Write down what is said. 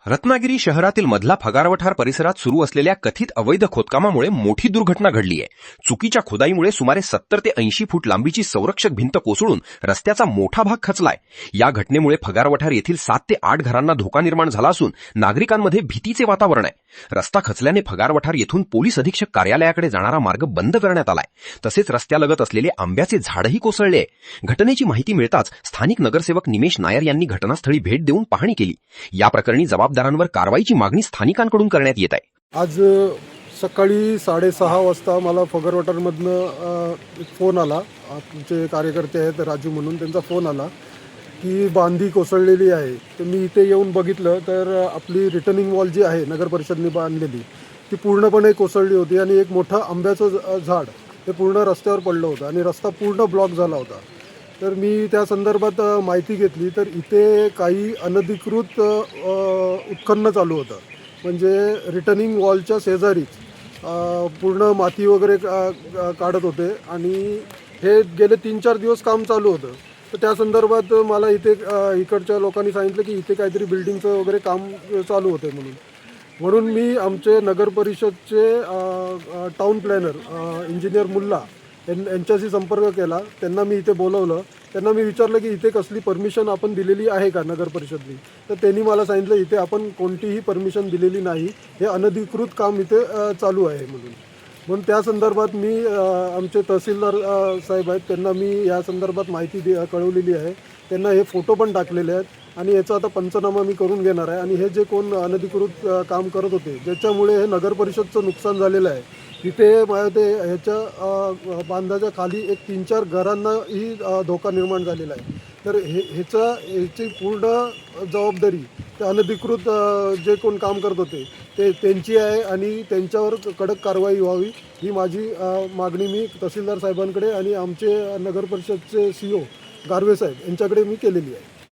रत्नागिरी शहरातील मधला फगारवठार परिसरात सुरू असलेल्या कथित अवैध खोदकामामुळे मोठी दुर्घटना घडली आहे. चुकीच्या खोदाईमुळे सुमारे 70 ते 80 फूट लांबीची संरक्षक भिंत कोसळून रस्त्याचा मोठा भाग खचलाय. या घटनेमुळे फगारवठार येथील 7 ते 8 घरांना धोका निर्माण झाला असून नागरिकांमध्ये भीतीचे वातावरण आहे. रस्ता खचल्याने फगारवठार येथून पोलीस अधीक्षक कार्यालयाकडे जाणारा मार्ग बंद करण्यात आलाय. तसेच रस्त्यालगत असलेले आंब्याचे झाडही कोसळले आहे. घटनेची माहिती मिळताच स्थानिक नगरसेवक निमेश नायर यांनी घटनास्थळी भेट देऊन पाहणी केली. या प्रकरणी जबाबदारांवर कारवाईची मागणी स्थानिकांकडून करण्यात येत आहे. आज सकाळी 6:30 वाजता मला फगारवठारमधनं फोन आला. तुमचे कार्यकर्ते आहेत राजू म्हणून, त्यांचा फोन आला की बांधी कोसळलेली आहे. तर मी इथे येऊन बघितलं तर आपली रिटर्निंग वॉल जी आहे नगर परिषदने बांधलेली ती पूर्णपणे कोसळली होती आणि एक मोठं आंब्याचं झाड हे पूर्ण रस्त्यावर पडलं होतं आणि रस्ता पूर्ण ब्लॉक झाला होता. तर मी त्या संदर्भात माहिती घेतली तर इथे काही अनधिकृत उत्खनन चालू होतं. म्हणजे रिटर्निंग वॉलच्या शेजारीच पूर्ण माती वगैरे काढत होते आणि हे गेले 3-4 दिवस काम चालू होतं. तर त्या संदर्भात मला इथे इकडच्या लोकांनी सांगितलं की इथे काहीतरी बिल्डिंगचं वगैरे काम चालू होतं म्हणून मी आमचे नगर परिषदचे टाउन प्लॅनर इंजिनियर मुल्ला यांच्याशी संपर्क केला. त्यांना मी इथे बोलवलं. त्यांना मी विचारलं की इथे कसली परमिशन आपण दिलेली आहे का नगर परिषदनी. तर त्यांनी मला सांगितलं इथे आपण कोणतीही परमिशन दिलेली नाही, हे अनधिकृत काम इथे चालू आहे म्हणून त्या संदर्भात मी आमचे तहसीलदार साहेब आहेत त्यांना मी या संदर्भात माहिती कळवलेली आहे. त्यांना हे फोटो पण टाकलेले आहेत आणि याचा आता पंचनामा मी करून घेणार आहे. आणि हे जे कोण अनधिकृत काम करत होते ज्याच्यामुळे हे नगर परिषदचं नुकसान झालेलं आहे. तिथे ते ह्याच्या बांधाच्या खाली एक 3-4 घरांनाही धोका निर्माण झालेला आहे. तर ह्याची पूर्ण जबाबदारी ते अनधिकृत जे कोण काम करत होते त्यांची आहे आणि त्यांच्यावर कडक कारवाई व्हावी ही माझी मागणी मी तहसीलदार साहेबांकडे आणि आमचे नगर परिषदचे CEO गारवे साहेब यांच्याकडे मी केलेली आहे.